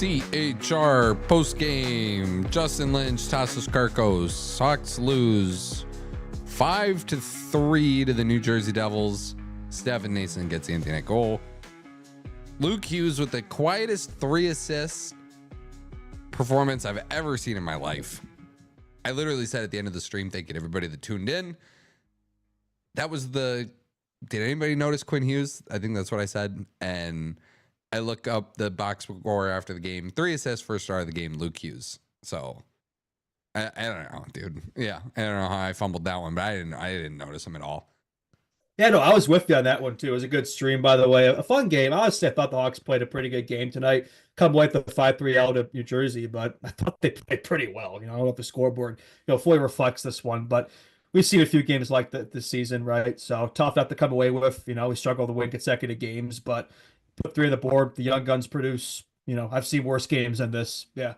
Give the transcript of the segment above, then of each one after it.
CHR Postgame. Justin Lynch, Tassos Karkos. Hawks lose 5-3 to the New Jersey Devils. Stefan Nason gets the empty net goal. Luke Hughes with the quietest 3 assist performance I've ever seen in my life. I literally said at the end of the stream, thank you to everybody that tuned in. That was did anybody notice Quinn Hughes? I think that's what I said. And I look up the box score after the game. 3 assists, first star of the game, Luke Hughes. So I don't know, dude. Yeah, I don't know how I fumbled that one, but I didn't notice him at all. Yeah, no, I was with you on that one too. It was a good stream, by the way. A fun game. Honestly, I thought the Hawks played a pretty good game tonight. Come away with the 5-3 out of New Jersey, but I thought they played pretty well. I don't know if the scoreboard, fully reflects this one, but we've seen a few games like that this season, right? So tough not to come away with. We struggle to win consecutive games, but put 3 on the board. The young guns produce. I've seen worse games than this. Yeah.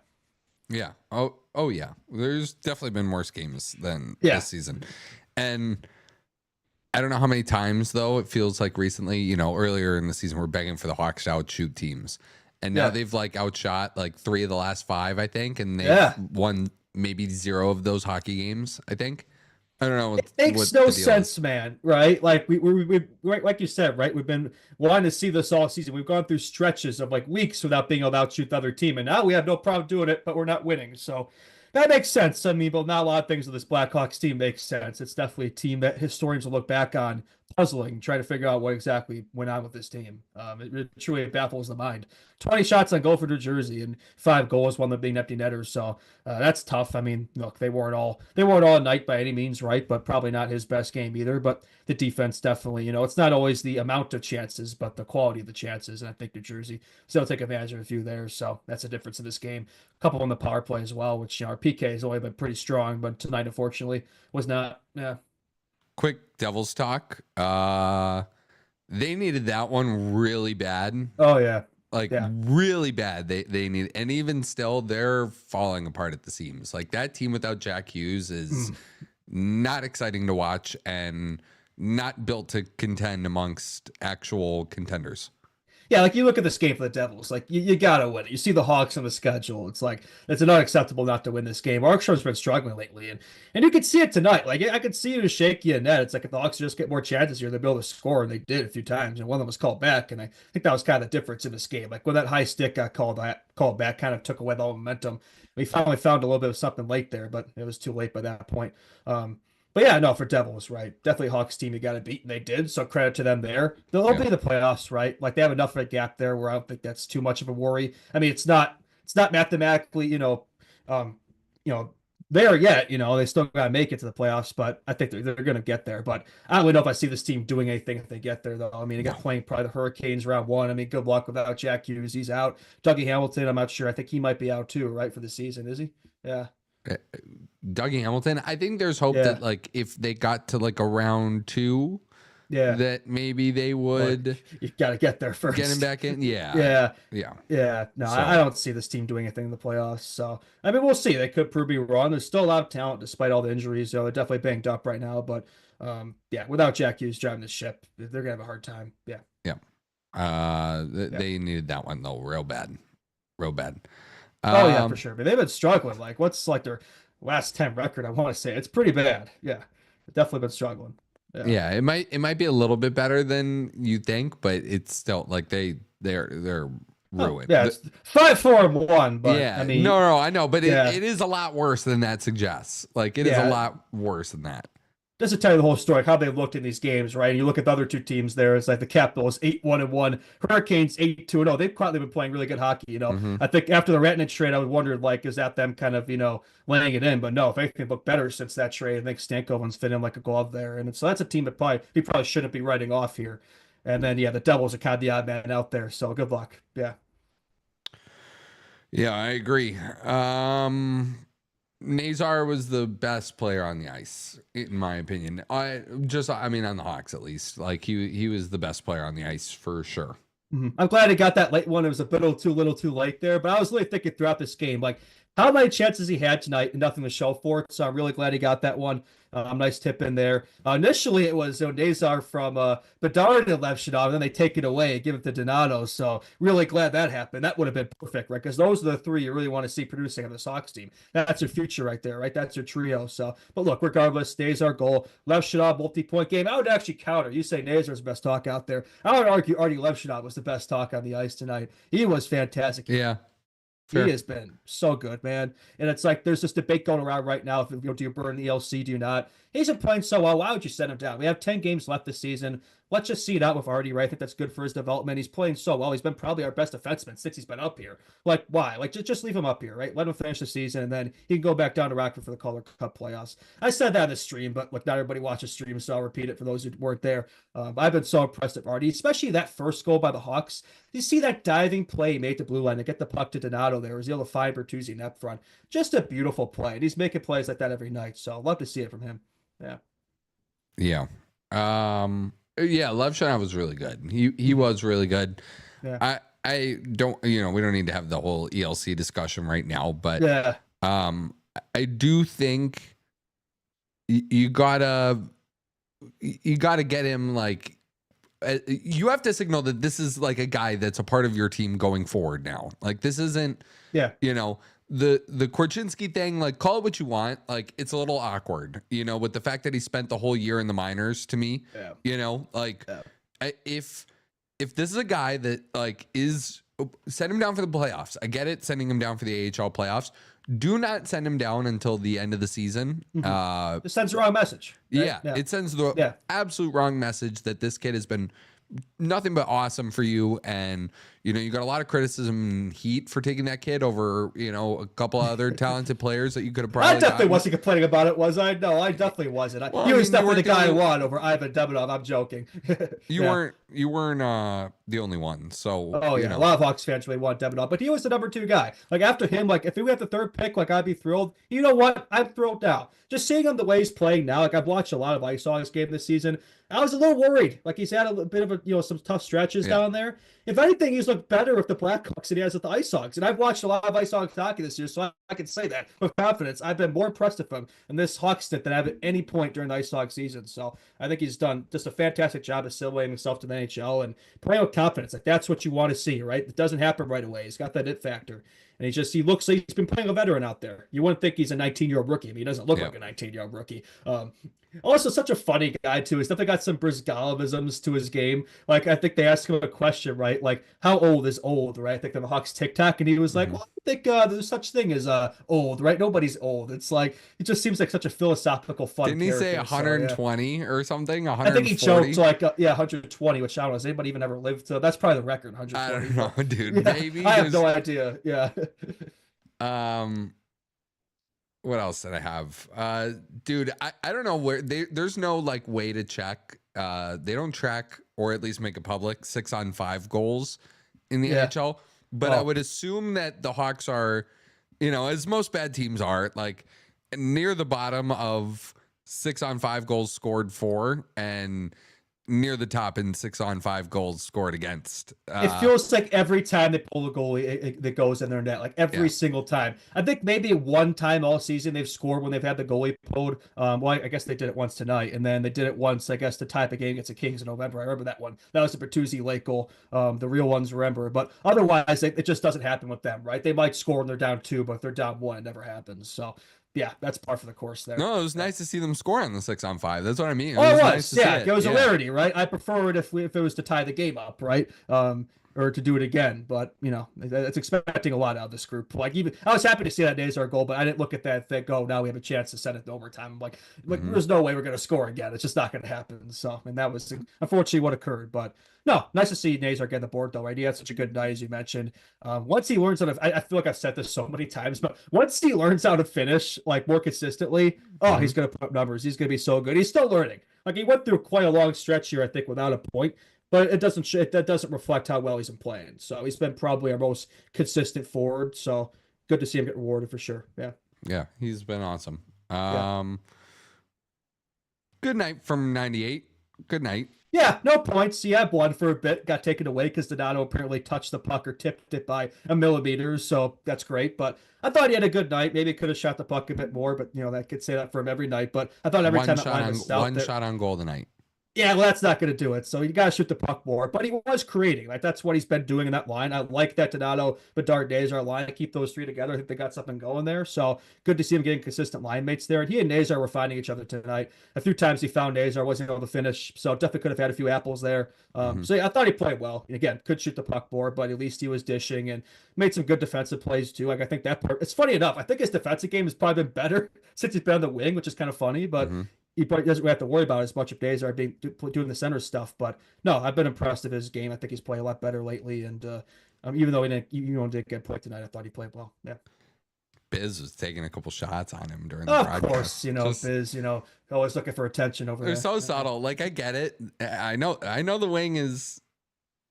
Yeah. Oh yeah. There's definitely been worse games than this season. And I don't know how many times though it feels like recently, earlier in the season we're begging for the Hawks to outshoot teams. And now they've outshot 3 of the last 5, I think, and they've won maybe 0 of those hockey games, I think. I don't know. It makes no sense, man. Right? Like we like you said, right? We've been wanting to see this all season. We've gone through stretches of weeks without being able to outshoot the other team, and now we have no problem doing it, but we're not winning. So that makes sense. I mean, but not a lot of things with this Blackhawks team makes sense. It's definitely a team that historians will look back on, puzzling, trying to figure out what exactly went on with this team. It truly baffles the mind. 20 shots on goal for New Jersey and 5 goals, one of them being empty netters. So that's tough. I mean, look, they weren't all night by any means, right? But probably not his best game either. But the defense definitely, it's not always the amount of chances, but the quality of the chances. And I think New Jersey still take advantage of a few there. So that's a difference in this game. A couple on the power play as well, which our PK has only been pretty strong, but tonight unfortunately was not. Yeah. Quick Devils talk. They needed that one really bad. Oh yeah. Really bad. They need, and even still they're falling apart at the seams. That team without Jack Hughes is not exciting to watch and not built to contend amongst actual contenders. Yeah, you look at this game for the Devils, you gotta win it. You see the Hawks on the schedule. It's it's unacceptable not to win this game. Markstrom's been struggling lately, and you could see it tonight. I could see you shake you in net. It's if the Hawks just get more chances here, they'll be able to score, and they did a few times, and one of them was called back, and I think that was kind of the difference in this game. When that high stick got called back, kind of took away the whole momentum. We finally found a little bit of something late there, but it was too late by that point. But yeah, no, for Devils, right? Definitely Hawks team you got to beat, and they did. So credit to them there. They'll be in the playoffs, right? They have enough of a gap there where I don't think that's too much of a worry. I mean, it's not mathematically, there yet. They still got to make it to the playoffs, but I think they're going to get there. But I don't really know if I see this team doing anything if they get there, though. I mean, they got playing probably the Hurricanes round 1. I mean, good luck without Jack Hughes. He's out. Dougie Hamilton, I'm not sure. I think he might be out too, right, for the season, is he? Yeah. Dougie Hamilton, I think there's hope that if they got to a round 2, that maybe they would. You got to get there first. Get him back in. Yeah. No, so, I don't see this team doing anything in the playoffs. So I mean, we'll see. They could prove me wrong. There's still a lot of talent despite all the injuries. They're definitely banged up right now. But without Jack Hughes driving the ship, they're gonna have a hard time. Yeah. They needed that one though, real bad. Oh yeah, for sure. But they've been struggling. What's their last 10 record? I want to say it's pretty bad. Yeah, they've definitely been struggling. Yeah, it might be a little bit better than you think, but it's still they're ruined. Yeah, it's 5-4-1. But yeah, I mean, no, I know, but it is a lot worse than that suggests. It is a lot worse than that. Just to tell you the whole story, how they've looked in these games, right? And you look at the other 2 teams there, it's the Capitals 8-1-1, Hurricanes 8-2-0. They've quietly been playing really good hockey, I think after the Ratnich trade, I would wonder, is that them kind of, laying it in? But no, if anything looked better since that trade, I think Stankoven's fit in like a glove there. And so that's a team that he probably shouldn't be writing off here. And then, the Devils are kind of the odd man out there. So good luck. Yeah. Yeah, I agree. Nazar was the best player on the ice, in my opinion. I mean, on the Hawks at least. He was the best player on the ice for sure. I'm glad he got that late one. It was a bit too little too late there, but I was really thinking throughout this game, how many chances he had tonight and nothing to show for it. So I'm really glad he got that one. Nice tip in there. Initially, it was Nazar from Bedard and Levshunov, and then they take it away and give it to Donato. So really glad that happened. That would have been perfect, right? Because those are the three you really want to see producing on the Sox team. That's your future right there, right? That's your trio. So, but look, regardless, Nazar goal, Levshunov multi-point game. I would actually counter. You say Nazar's the best talk out there. I would argue Artie Levshunov was the best talk on the ice tonight. He was fantastic. Yeah. He has been so good, man. And it's like there's this debate going around right now. If do you burn the ELC, do you not? He's been playing so well. Why would you send him down? We have 10 games left this season. Let's just see it out with Artie, right? I think that's good for his development. He's playing so well. He's been probably our best defenseman since he's been up here. Like, why? Like, just leave him up here, right? Let him finish the season, and then he can go back down to Rockford for the Calder Cup playoffs. I said that in the stream, but look, not everybody watches stream, so I'll repeat it for those who weren't there. I've been so impressed with Artie, especially that first goal by the Hawks. You see that diving play he made to blue line to get the puck to Donato there. He was able to find Bertuzzi in that front. Just a beautiful play. And he's making plays like that every night. So I'd love to see it from him. Yeah. Yeah. Yeah, Levshunov was really good. He was really good. Yeah. I don't, we don't need to have the whole ELC discussion right now, but yeah. I do think you gotta get him, like, you have to signal that this is like a guy that's a part of your team going forward now. Like, this isn't, the Korchinski thing, like, call it what you want. Like, it's a little awkward, with the fact that he spent the whole year in the minors to me, if this is a guy that, like, send him down for the playoffs. I get it. Sending him down for the AHL playoffs. Do not send him down until the end of the season. It sends the wrong message. Right? Yeah, it sends the absolute wrong message that this kid has been nothing but awesome for you, and you got a lot of criticism and heat for taking that kid over a couple other talented players that you could have probably. I definitely wasn't complaining about it, was I? No, I definitely wasn't. He was definitely the guy I won over Ivan Demidov. I'm joking. You weren't the only one. So a lot of Hawks fans really want Demidov, but he was the number 2 guy. Like, after him, like, if we had the 3rd pick, like, I'd be thrilled. You know what? I'm thrilled now. Just seeing him the way he's playing now. Like, I've watched a lot of Ice Hawks game this season. I was a little worried. Like, he's had a bit of some tough stretches down there. If anything, he's looked better with the Blackhawks than he has with the Ice Hawks. And I've watched a lot of Ice Hawks hockey this year, so I can say that with confidence. I've been more impressed with him in this Hawks stint than I've at any point during the Ice Hawks season. So I think he's done just a fantastic job assimilating himself to the NHL and playing with confidence. Like, that's what you want to see, right? It doesn't happen right away. He's got that it factor. And he looks like he's been playing a veteran out there. You wouldn't think he's a 19-year-old rookie. I mean, he doesn't look like a 19-year-old rookie. Also, such a funny guy, too. He's definitely got some Brizgalovisms to his game. Like, I think they asked him a question, right? Like, how old is old, right? I think the Hawks TikTok, and he was like, well, I think there's such thing as old, right? Nobody's old. It's like, it just seems like such a philosophical, fun Didn't he say 120 or something? 140? I think he joked like, 120, which I don't know. Has anybody even ever lived to? That's probably the record, 120. I don't know, dude. Maybe. I have no idea. Yeah. What else did I have? Dude, I don't know where there's no, like, way to check. They don't track, or at least make it public, 6-on-5 goals in the NHL. But I would assume that the Hawks are, as most bad teams are, like, near the bottom of 6-on-5 goals scored for, and near the top in 6-on-5 goals scored against. It feels like every time they pull the goalie, that goes in their net, like every single time. I think maybe one time all season they've scored when they've had the goalie pulled. Well, I guess they did it once tonight, and then they did it once, I guess, to tie up a game against the Kings in November. I remember that one. That was the Bertuzzi late goal. The real ones remember, but otherwise it just doesn't happen with them, right? They might score when they're down 2, but if they're down 1, it never happens. So yeah, that's par for the course there. No, it was nice to see them score on the 6-on-5. That's what I mean. It was nice to see it. It was a rarity, right? I prefer it if it was to tie the game up, right? Or to do it again. But it's expecting a lot out of this group. Like, even I was happy to see that Nazar goal, but I didn't look at that and think, oh, now we have a chance to send it to overtime. I'm like, there's no way we're going to score again. It's just not going to happen. So, and that was unfortunately what occurred. But no, nice to see Nazar get the board, though, right? He had such a good night, as you mentioned. Once he learns how to, I feel like I've said this so many times, but once he learns how to finish, like, more consistently, he's going to put up numbers. He's going to be so good. He's still learning. Like, he went through quite a long stretch here, I think, without a point, but that doesn't reflect how well he's been playing. So he's been probably our most consistent forward. So good to see him get rewarded for sure. Yeah. Yeah, he's been awesome. Good night from 98. Good night. Yeah, no points. He had one for a bit, got taken away because Donato apparently touched the puck or tipped it by a millimeter, so that's great. But I thought he had a good night. Maybe could have shot the puck a bit more, but that could say that for him every night. But I thought every time that line was out One there, shot on goal tonight. yeah, well, that's not going to do it. So you got to shoot the puck more. But he was creating. Like that's what he's been doing in that line. I like that Donato, Bedard, Nazar line. I keep those three together. I think they got something going there. So good to see him getting consistent line mates there. And he and Nazar were finding each other tonight. A few times he found Nazar, wasn't able to finish. So definitely could have had a few apples there. So yeah, I thought he played well. And again, could shoot the puck more, but at least he was dishing and made some good defensive plays too. Like I think that part. It's funny enough. I think his defensive game has probably been better since he's been on the wing, which is kind of funny. But he probably doesn't have to worry about it as much if days are being doing the center stuff. But no, I've been impressed with his game. I think he's played a lot better lately. And even though he didn't get played tonight, I thought he played well. Yeah. Biz was taking a couple shots on him during the Of broadcast. course, Biz, always looking for attention over there. They're so subtle. Like I get it. I know the wing is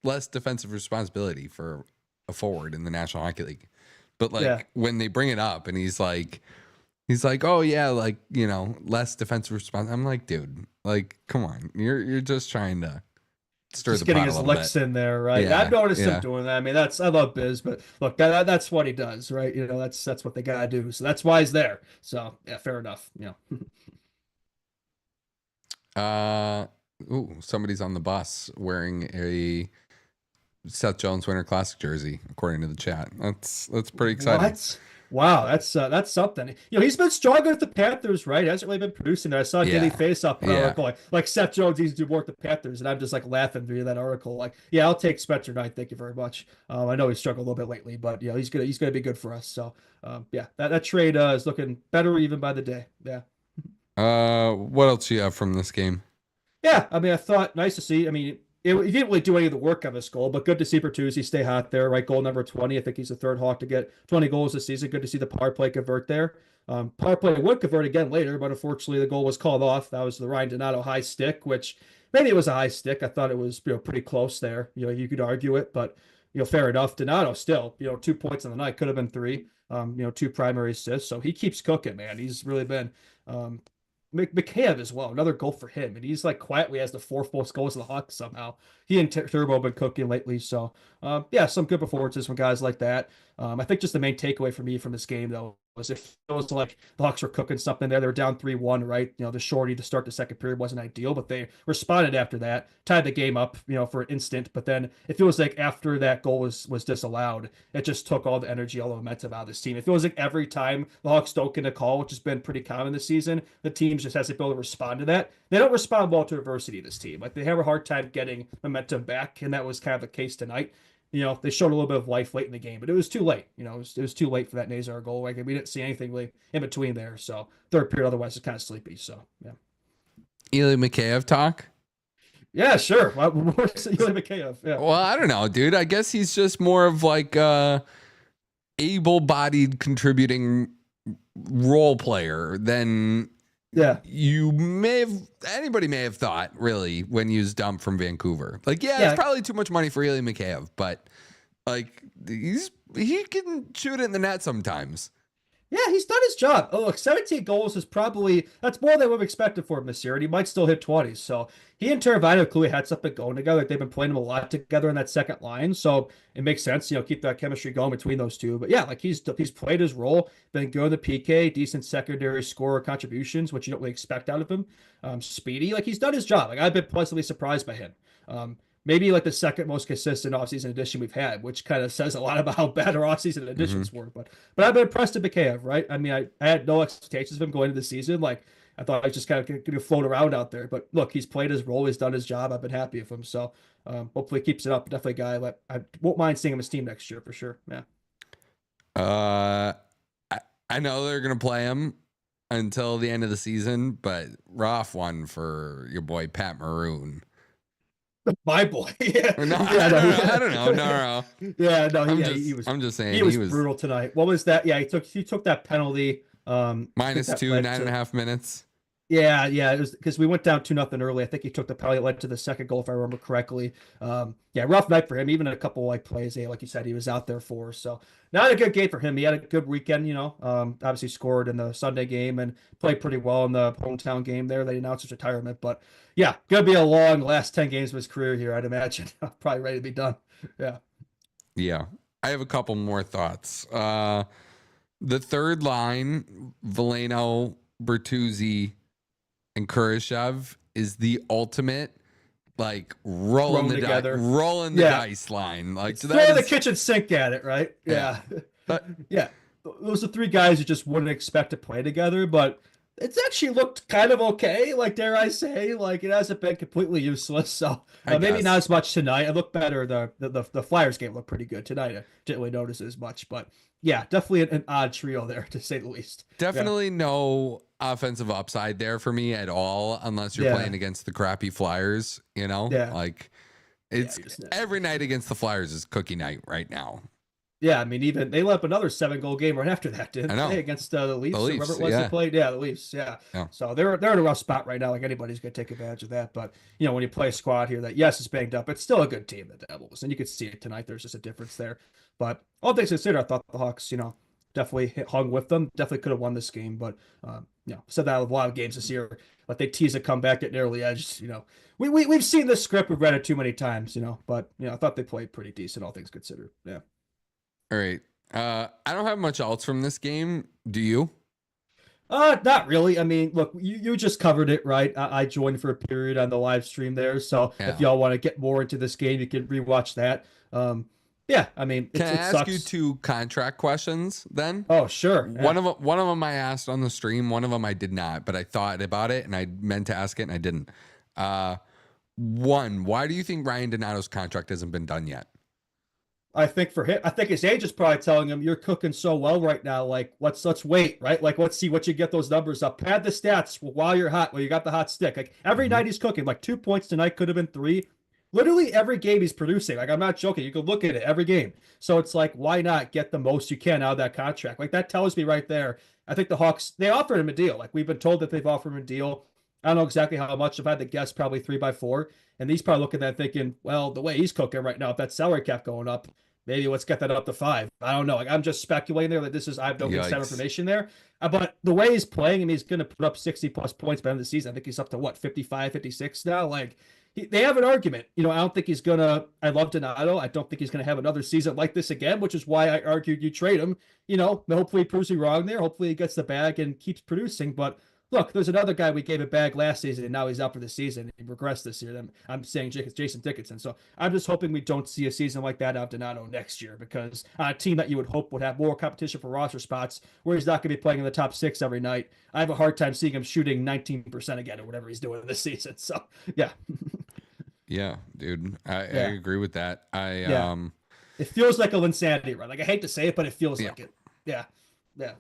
less defensive responsibility for a forward in the National Hockey League. But like when they bring it up and he's like, oh yeah, like, less defensive response. I'm like, dude, like, come on. You're just trying to stir just the pot getting his licks in there, right? Yeah, I've noticed him doing that. I mean, I love Biz, but look, that's what he does, right? That's what they gotta do. So that's why he's there. So yeah, fair enough. Somebody's on the bus wearing a Seth Jones Winter Classic jersey, according to the chat. That's pretty exciting. What? Wow, that's something. He's been stronger with the Panthers, right? Hasn't really been producing there. I saw a daily face-up article like Seth Jones needs to do more with the Panthers, and I'm just like laughing through that article. Like, yeah, I'll take Spencer Knight. Thank you very much. I know he's struggled a little bit lately, but he's gonna be good for us. So that trade is looking better even by the day. Yeah. What else do you have from this game? Yeah, I mean, I thought nice to see. I mean, he didn't really do any of the work of this goal, but good to see Bertuzzi stay hot there, right? Goal number 20. I think he's the third Hawk to get 20 goals this season. Good to see the power play convert there. Power play would convert again later, but unfortunately the goal was called off. That was the Ryan Donato high stick, which maybe it was a high stick. I thought it was pretty close there. You could argue it, but fair enough. Donato still 2 points on the night, could have been three. 2 primary assists, so he keeps cooking, man. He's really been. Mikheyev as well, another goal for him, and he's like quietly has the 4th most goals of the Hawks somehow. He and Turbo have been cooking lately, so some good performances from guys like that. I think just the main takeaway for me from this game though was it feels like the Hawks were cooking something there. They were down 3-1, right? The shorty to start the second period wasn't ideal, but they responded after that, tied the game up, for an instant. But then it feels like after that goal was disallowed, it just took all the energy, all the momentum out of this team. It feels like every time the Hawks don't get a call, which has been pretty common this season, the team just has to be able to respond to that. They don't respond well to adversity, this team. Like they have a hard time getting momentum back, and that was kind of the case tonight. They showed a little bit of life late in the game, but it was too late. It was too late for that Nazar goal. Like we didn't see anything really in between there. So third period, otherwise, it's kind of sleepy. So yeah. Ilya Mikheyev talk. Yeah, sure. What's Ilya Mikheyev? Yeah. Well, I don't know, dude. I guess he's just more of like able-bodied contributing role player than anybody may have thought, really, when he was dumped from Vancouver. Like, it's probably too much money for Ilya Mikheyev, but like he can shoot it in the net sometimes. Yeah, he's done his job. Oh, look, 17 goals is that's more than we've expected for him this year, and he might still hit 20. So he and Teravaino clearly had something going together. Like they've been playing him a lot together in that second line. So it makes sense, keep that chemistry going between those two. But yeah, like he's played his role, been good in the PK, decent secondary scorer contributions, which you don't really expect out of him. Speedy, like he's done his job. Like I've been pleasantly surprised by him. Maybe like the second most consistent offseason addition we've had, which kind of says a lot about how bad our offseason additions were. But I've been impressed with Mikheyev, right? I mean, I had no expectations of him going into the season. Like I thought I just kind of going to float around out there. But look, he's played his role, he's done his job. I've been happy with him. So hopefully he keeps it up. Definitely a guy that I won't mind seeing him as team next year for sure. Yeah. I know they're gonna play him until the end of the season, but rough one for your boy Pat Maroon. My boy. Yeah. No, I don't know. No. Yeah, no, he was. I'm just saying he was brutal tonight. What was that? Yeah, he took that penalty. -2, 9.5 minutes. Yeah, it was because we went down 2-0 early. I think he took the penalty that led to the second goal, if I remember correctly. Yeah, rough night for him. Even a couple like plays, yeah, like you said, he was out there for. So not a good game for him. He had a good weekend, obviously scored in the Sunday game and played pretty well in the hometown game there. They announced his retirement, but yeah, gonna be a long last 10 games of his career here, I'd imagine. Probably ready to be done. Yeah. Yeah. I have a couple more thoughts. The third line, Veleno, Bertuzzi, and Kurashev is the ultimate like rolling the dice line. Like throw the kitchen sink at it, right? Yeah. But yeah. Those are three guys you just wouldn't expect to play together, but it's actually looked kind of okay. Like, dare I say, like it hasn't been completely useless. So maybe not as much tonight. It looked better. The Flyers game looked pretty good tonight. I didn't really notice it as much, but yeah, definitely an odd trio there to say the least. Definitely no offensive upside there for me at all, unless you're playing against the crappy Flyers. Like it's every night against the Flyers is cookie night right now. Yeah, I mean, even they let up another 7-goal game right after that, didn't they? Against the Leafs, or whoever it was they played. Yeah, the Leafs. Yeah. So they're in a rough spot right now. Like anybody's gonna take advantage of that. But when you play a squad here that is banged up, it's still a good team, the Devils, and you could see it tonight. There's just a difference there. But all things considered, I thought the Hawks, definitely hung with them. Definitely could have won this game, but said that a lot of games this year. But they tease a comeback at nearly edge. We've seen this script. We've read it too many times. But I thought they played pretty decent, all things considered. Yeah. All right. I don't have much else from this game. Do you? Not really. I mean, look, you just covered it, right? I joined for a period on the live stream there. So if y'all want to get more into this game, you can rewatch that. Yeah, I mean, can I ask you 2 contract questions then? Oh, sure. One of them I asked on the stream. One of them I did not, but I thought about it and I meant to ask it and I didn't. One, why do you think Ryan Donato's contract hasn't been done yet? I think for him, I think his agent's probably telling him, "You're cooking so well right now. Like, let's wait, right? Like, let's see what you get those numbers up. Pad the stats while you're hot. Well, you got the hot stick. Like every night he's cooking. Like 2 points tonight could have been 3. Literally every game he's producing. Like I'm not joking. You can look at it every game. So it's like, why not get the most you can out of that contract? Like that tells me right there. I think the Hawks, they offered him a deal. Like we've been told that they've offered him a deal. I don't know exactly how much. If I had to guess, probably 3 by 4. And he's probably looking at that thinking, well, the way he's cooking right now, if that salary cap going up, maybe let's get that up to 5. I don't know. Like I'm just speculating there that this is, I have no inside information there. But the way he's playing, I mean, he's going to put up 60 plus points by the end of the season. I think he's up to what, 55, 56 now. Like they have an argument. I don't think he's going to, I love Donato. I don't think he's going to have another season like this again, which is why I argued you trade him. Hopefully he proves me wrong there. Hopefully he gets the bag and keeps producing. But look, there's another guy we gave a bag last season, and now he's out for the season. He regressed this year. I'm saying Jason Dickinson. So I'm just hoping we don't see a season like that out of Donato next year, because a team that you would hope would have more competition for roster spots, where he's not going to be playing in the top 6 every night, I have a hard time seeing him shooting 19% again or whatever he's doing this season. So, yeah. Yeah, dude. I agree with that. It feels like a insanity, right? Like I hate to say it, but it feels like it. Yeah. Yeah.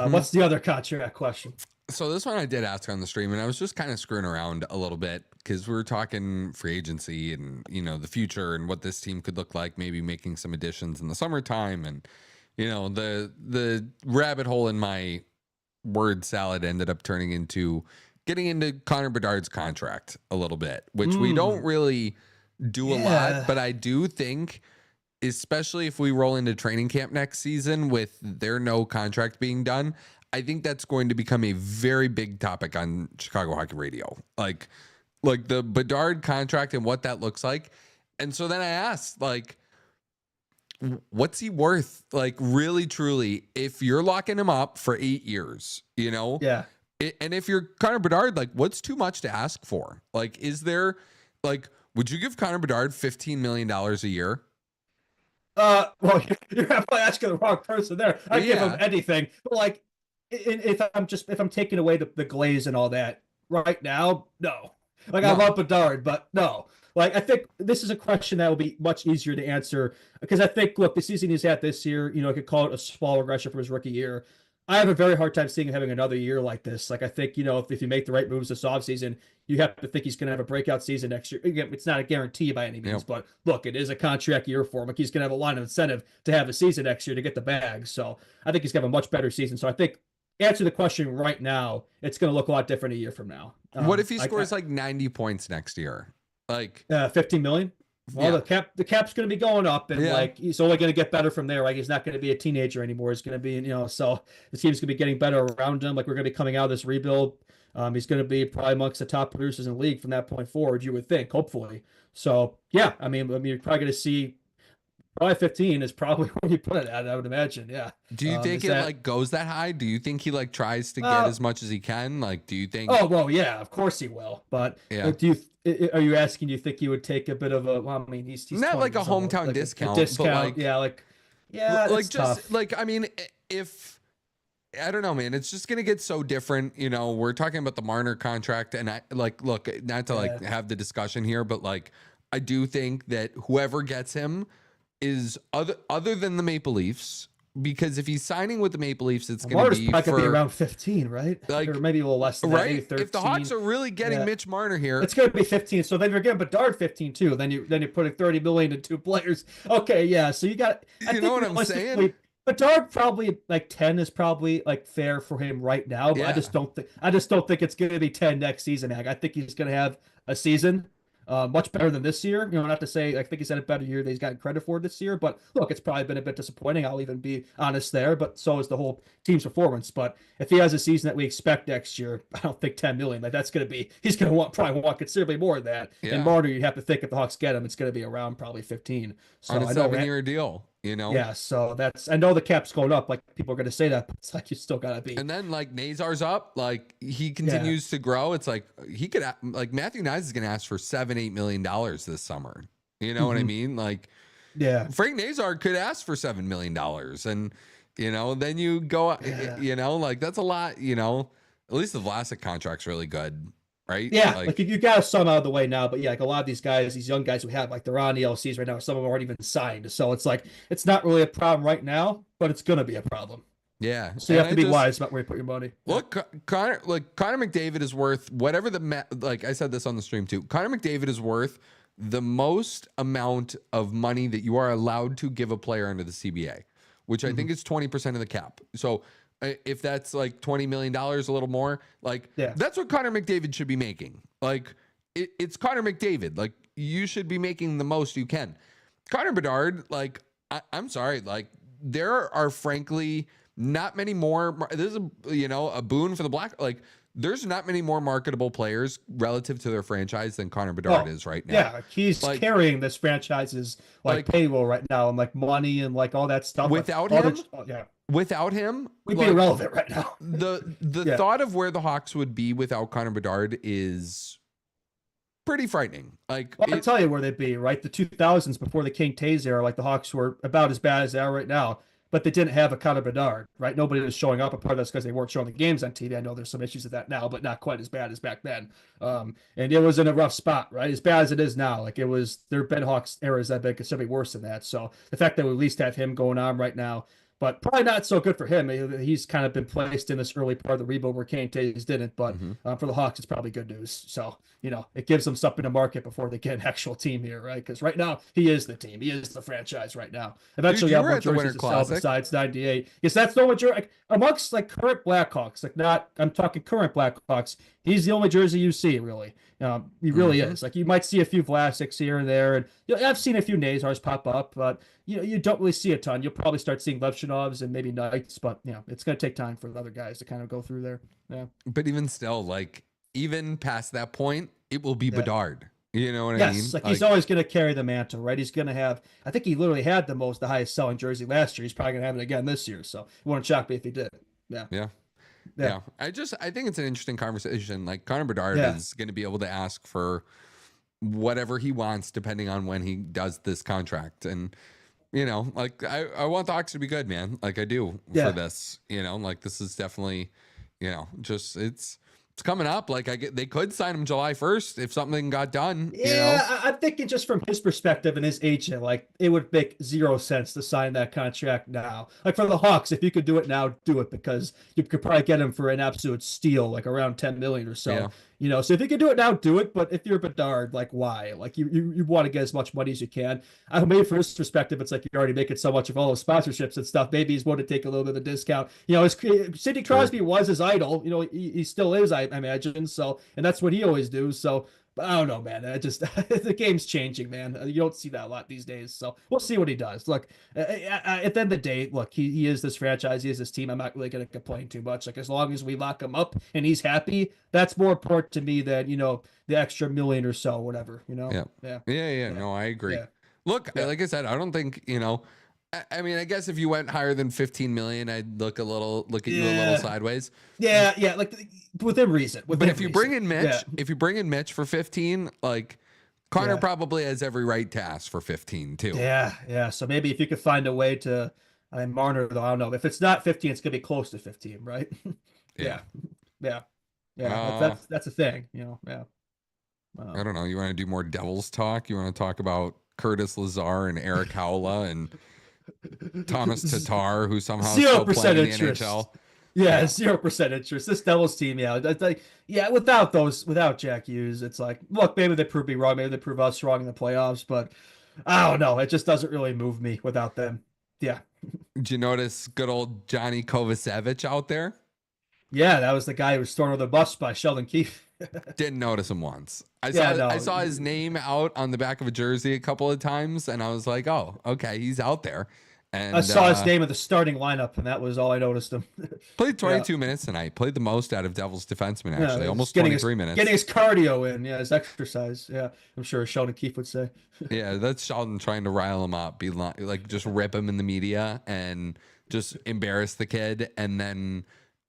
What's the other contract question? So this one I did ask on the stream, and I was just kind of screwing around a little bit because we were talking free agency and the future and what this team could look like, maybe making some additions in the summertime, and the rabbit hole in my word salad ended up turning into getting into Connor Bedard's contract a little bit, which we don't really do a lot, but I do think, especially if we roll into training camp next season with there no contract being done, I think that's going to become a very big topic on Chicago Hockey Radio, like the Bedard contract and what that looks like. And so then I asked, like, what's he worth? Like, really, truly, if you're locking him up for 8 years, Yeah. And if you're Connor Bedard, like, what's too much to ask for? Like, is there, like, would you give Connor Bedard $15 million a year? Well, you're probably asking the wrong person there. I'd give him anything, but like, if I'm taking away the glaze and all that right now, no. Like, I love Bedard, but no. Like, I think this is a question that will be much easier to answer, because I think, look, the season he's had this year, I could call it a small regression from his rookie year. I have a very hard time seeing him having another year like this. Like, I think, if you make the right moves this offseason, you have to think he's going to have a breakout season next year. Again, it's not a guarantee by any means, but look, it is a contract year for him. Like, he's going to have a line of incentive to have a season next year to get the bag. So I think he's going to have a much better season. So I think answer the question right now, it's going to look a lot different a year from now. What if he scores like 90 points next year? Like 15 million? Well, yeah. the cap's going to be going up, and Yeah. like he's only going to get better from there. Like he's not going to be a teenager anymore. He's going to be, so the team's going to be getting better around him. Like we're going to be coming out of this rebuild. He's going to be probably amongst the top producers in the league from that point forward. You would think, hopefully. So yeah, I mean, you're probably going to see probably 15 is probably where you put it at. I would imagine. Yeah. Do you think it like goes that high? Do you think he like tries to get as much as he can? Like, do you think? Oh well, yeah, of course he will. But Yeah. Are you asking? Do you think he would take a bit of a? Well, I mean, he's not 20 like a years old, hometown like discount, a discount. but like yeah, like it's just tough. like I mean, if I don't know, man, it's just gonna get so different. You know, we're talking about the Marner contract, and I like look not to like have the discussion here, but like I do think that whoever gets him is other than the Maple Leafs. Because if he's signing with the Maple Leafs, it's going to be probably be around 15, right? Like, or maybe a little less than that, maybe right. 13. If the Hawks are really getting Mitch Marner here, it's going to be 15. So then you're getting Bedard 15 too. Then you're putting 30 million into two players. Okay, yeah. So you got. You know what I'm saying? Bedard probably like 10 is probably like fair for him right now. But I just don't think it's going to be 10 next season. I think he's going to have a season. Much better than this year. Not to say I think he's had a better year that he's gotten credit for this year, but look, it's probably been a bit disappointing. I'll even be honest there, but so is the whole team's performance. But if he has a season that we expect next year, I don't think 10 million. Like he's going to probably want considerably more than that. Yeah. And Marner, you have to think if the Hawks get him, it's going to be around probably 15. So on a 7-year deal. Yeah, so I know the cap's going up, like people are going to say that, but it's like you still got to be. And then like Nazar's up, like he continues to grow. It's like he could like Matthew Knies is going to ask for $7-8 million this summer. You know what I mean? Like, yeah, Frank Nazar could ask for $7 million, and then you go, like that's a lot. At least the Vlasic contract's really good. Right? Yeah, like you got to sum out of the way now, but yeah, like a lot of these guys, these young guys we have, like they're on ELCs right now. Some of them aren't even signed, so it's like it's not really a problem right now, but it's gonna be a problem. Yeah, so you have to be wise about where you put your money. Look, Connor McDavid is worth whatever like I said this on the stream too. Connor McDavid is worth the most amount of money that you are allowed to give a player under the CBA, which I think is 20% of the cap. So if that's like $20 million, a little more, like that's what Connor McDavid should be making. Like it's Connor McDavid. Like you should be making the most you can. Connor Bedard, like I'm sorry, like there are frankly not many more. This is a boon for the Black. Like there's not many more marketable players relative to their franchise than Connor Bedard is right now. Yeah, he's like, carrying this franchise's like payroll right now and like money and like all that stuff. Without him, Without him, we'd be irrelevant right now. The thought of where the Hawks would be without Connor Bedard is pretty frightening. Like, I'll tell you where they'd be, right? The 2000s before the King Tays era, like the Hawks were about as bad as they are right now, but they didn't have a Connor Bedard, right? Nobody was showing up. A part of that's because they weren't showing the games on TV. I know there's some issues with that now, but not quite as bad as back then. And it was in a rough spot, right? As bad as it is now. Like their Ben Hawks eras that been considerably worse than that. So the fact that we at least have him going on right now, but probably not so good for him. He's kind of been placed in this early part of the rebuild where Kane Tays didn't. But for the Hawks, it's probably good news. So, it gives them something to market before they get an actual team here, right? Because right now, he is the team. He is the franchise right now. Eventually, you have more jerseys to sell besides 98. Yes, that's the only jersey. Like, amongst like current Blackhawks, I'm talking current Blackhawks, he's the only jersey you see, really. He really is. Like, you might see a few Vlasics here and there. And I've seen a few Nazars pop up, but you don't really see a ton. You'll probably start seeing Levshinovs and maybe Knights, but it's going to take time for the other guys to kind of go through there. Yeah. But even still, like even past that point, it will be Bedard. You know what I mean? Like he's always going to carry the mantle, right? He's going to have. I think he literally had the highest selling jersey last year. He's probably going to have it again this year. So it wouldn't shock me if he did. Yeah. Yeah. I think it's an interesting conversation. Like Connor Bedard is going to be able to ask for whatever he wants depending on when he does this contract. And like I want the Hawks to be good, man. Like I do for this, like this is definitely, just it's it's coming up. Like they could sign him July 1st if something got done. Yeah, I'm thinking just from his perspective and his agent, like it would make zero sense to sign that contract now. Like for the Hawks, if you could do it now, do it because you could probably get him for an absolute steal, like around 10 million or so. Yeah. So if you can do it now, do it. But if you're Bedard, like why? Like you want to get as much money as you can. Maybe from his perspective, it's like you're already making so much of all those sponsorships and stuff. Maybe he's willing to take a little bit of a discount. Sidney Crosby was his idol. He still is, I imagine. So, and that's what he always do. So. But I don't know, man. The game's changing, man. You don't see that a lot these days. So we'll see what he does. Look, at the end of the day, look, he is this franchise. He is this team. I'm not really going to complain too much. Like as long as we lock him up and he's happy, that's more important to me than the extra million or so, whatever. Yeah. No, I agree. Yeah. Look, like I said, I don't think I mean, I guess if you went higher than 15 million, I'd look at you a little sideways. Yeah, like within reason. But if you bring in Mitch, for 15, like Connor probably has every right to ask for 15 too. Yeah. So maybe if you could find a way to, Marner though, I don't know. If it's not 15, it's gonna be close to 15, right? Yeah. That's a thing, Yeah. I don't know. You want to do more Devils talk? You want to talk about Curtis Lazar and Eric Howla and Thomas Tatar, who somehow 0% in interest. the NHL. Yeah, 0% interest. This Devils team, without Jack Hughes, it's like, look, maybe they prove me wrong, maybe they prove us wrong in the playoffs, but I don't know. It just doesn't really move me without them. Yeah. Did you notice good old Johnny Kovacevic out there? Yeah, that was the guy who was thrown on the bus by Sheldon Keefe. Didn't notice him once. I saw his name out on the back of a jersey a couple of times, and I was like, oh, okay, he's out there. And I saw his name in the starting lineup, and that was all I noticed him. Played 22 minutes tonight. Played the most out of Devils defensemen, actually. Almost 23 minutes. Getting his cardio in, his exercise. Yeah, I'm sure Sheldon Keefe would say. Yeah, that's Sheldon trying to rile him up, be like just rip him in the media and just embarrass the kid, and then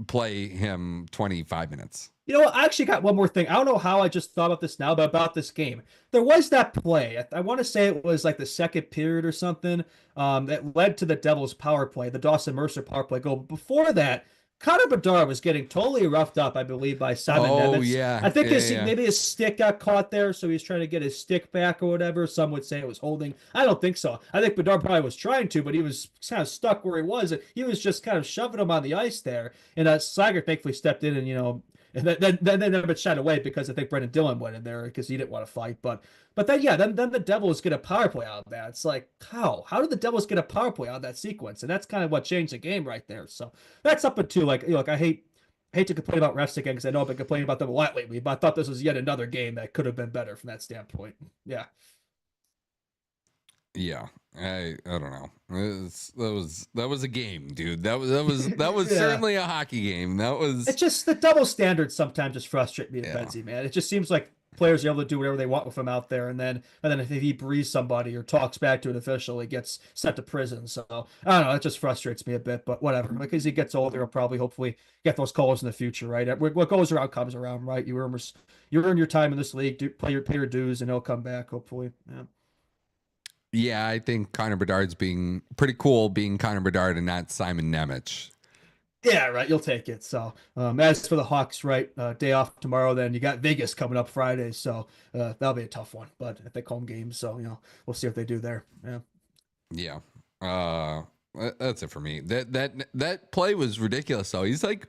play him 25 minutes. I actually got one more thing. I don't know how I just thought about this now, but about this game. There was that play. I want to say it was like the second period or something that led to the Devils' power play, the Dawson Mercer power play goal. Before that, Connor Bedard was getting totally roughed up, I believe, by Simon Nemeth. Yeah. I think maybe his stick got caught there, so he was trying to get his stick back or whatever. Some would say it was holding. I don't think so. I think Bedard probably was trying to, but he was kind of stuck where he was. He was just kind of shoving him on the ice there. And Slager thankfully stepped in and then Nemeth shot away because I think Brendan Dillon went in there because he didn't want to fight. But then the Devils get a power play out of that. It's like, how did the Devils get a power play out of that sequence? And that's kind of what changed the game right there. So that's up to like, look, I hate to complain about refs again because I know I've been complaining about them a lot lately, but I thought this was yet another game that could have been better from that standpoint. Yeah. Yeah, I don't know. That was a game, dude. That was certainly a hockey game. It's just the double standards sometimes just frustrate me at Benzie, man. It just seems like players are able to do whatever they want with him out there, and then if he breathes somebody or talks back to an official, he gets sent to prison. So I don't know. It just frustrates me a bit, but whatever. Like as he gets older, he'll probably hopefully get those calls in the future, right? What goes around comes around, right? You earn your time in this league, pay your dues, and he'll come back hopefully. Yeah. Yeah, I think Connor Bedard's being pretty cool being Connor Bedard and not Simon Nemeth. Yeah, right. You'll take it. So as for the Hawks, right, day off tomorrow, then you got Vegas coming up Friday. So that'll be a tough one, but I think home games. So, we'll see what they do there. Yeah. Yeah. That's it for me. That play was ridiculous. So he's like,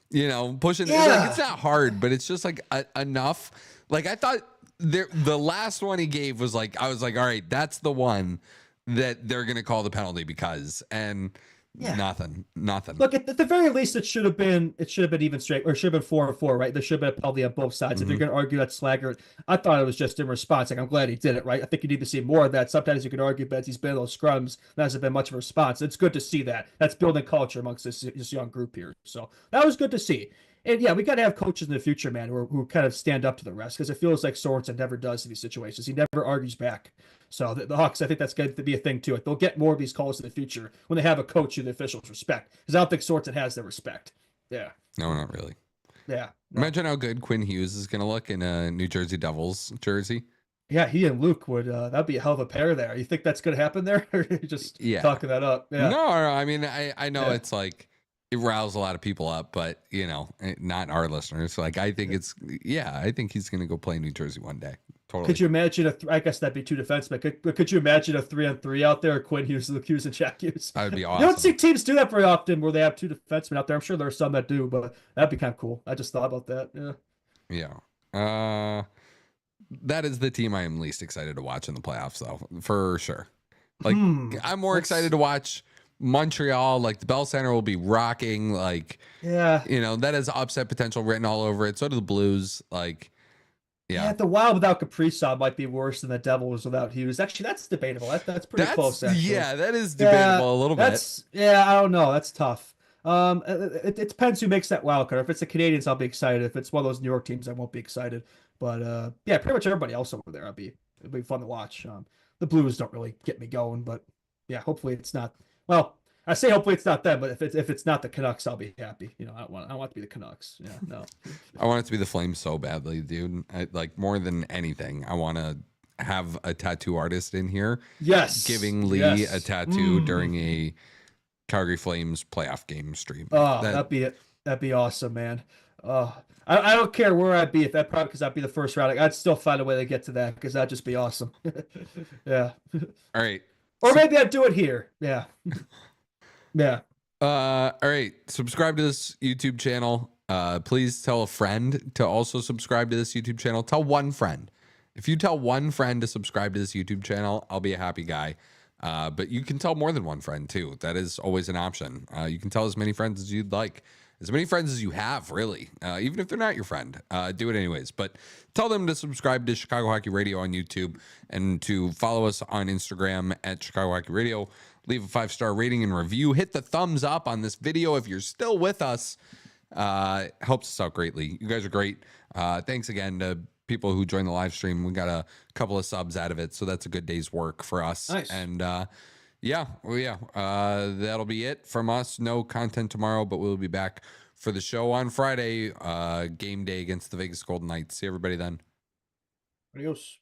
pushing. Yeah. Like, it's not hard, but it's just like enough. Like I thought the last one he gave was like, I was like, all right, that's the one that they're going to call the penalty because, and nothing. Look, at the very least, it should have been even straight, or it should have been 4-4, right? There should have been a penalty on both sides. If you're going to argue that Slager, I thought it was just in response. Like, I'm glad he did it, right? I think you need to see more of that. Sometimes you can argue that he's been in those scrums. There hasn't been much of a response. It's good to see that. That's building culture amongst this young group here. So that was good to see. And yeah, we got to have coaches in the future, man, who kind of stand up to the rest, because it feels like Sorensen never does in these situations. He never argues back. So the Hawks, I think that's going to be a thing too. They'll get more of these calls in the future when they have a coach who the officials respect, because I don't think Sorensen has their respect. Yeah. No, not really. Yeah. No. Imagine how good Quinn Hughes is going to look in a New Jersey Devils jersey. Yeah, he and Luke would. That'd be a hell of a pair there. You think that's going to happen there, or are you just talking that up? Yeah. No, I mean, I know it's like, riles a lot of people up, but not our listeners. Like I think I think he's gonna go play in New Jersey one day. Totally. Could you imagine I guess that'd be two defensemen. Could you imagine a 3-on-3 out there? Quinn Hughes, Luke Hughes, and Jack Hughes. That would be awesome. You don't see teams do that very often where they have two defensemen out there. I'm sure there are some that do, but that'd be kind of cool. I just thought about that. Yeah. Yeah. That is the team I am least excited to watch in the playoffs, though, for sure. Like, I'm more excited to watch Montreal. Like, the Bell Center will be rocking. Like, that has upset potential written all over it. So do the Blues. Like, yeah. The Wild without Kaprizov might be worse than the Devils without Hughes. Actually, that's debatable. That's pretty close. Actually. Yeah, that is debatable a little bit. Yeah, I don't know. That's tough. It depends who makes that wild card. If it's the Canadians, I'll be excited. If it's one of those New York teams, I won't be excited. But pretty much everybody else over there, it'll be fun to watch. The Blues don't really get me going, but yeah, hopefully it's not. Well, I say hopefully it's not them, but if it's not the Canucks, I'll be happy. I want it to be the Canucks. Yeah, no. I want it to be the Flames so badly, dude. Like more than anything, I want to have a tattoo artist in here. Yes, giving Lee a tattoo during a Calgary Flames playoff game stream. Oh, that'd be it. That'd be awesome, man. I don't care where I'd be if that probably because I'd be the first round. I'd still find a way to get to that because that'd just be awesome. Yeah. All right. Or maybe I'd do it here. Yeah. Yeah. All right. Subscribe to this YouTube channel. Please tell a friend to also subscribe to this YouTube channel. Tell one friend. If you tell one friend to subscribe to this YouTube channel, I'll be a happy guy. But you can tell more than one friend too. That is always an option. You can tell as many friends as you'd like. As many friends as you have, really. Even if they're not your friend, do it anyways. But tell them to subscribe to Chicago Hockey Radio on YouTube and to follow us on Instagram at Chicago Hockey Radio. Leave a 5-star rating and review. Hit the thumbs up on this video if you're still with us. Helps us out greatly. You guys are great. Thanks again to people who joined the live stream. We got a couple of subs out of it, so that's a good day's work for us. Nice. And that'll be it from us. No content tomorrow, but we'll be back for the show on Friday. Game day against the Vegas Golden Knights. See everybody then. Adios.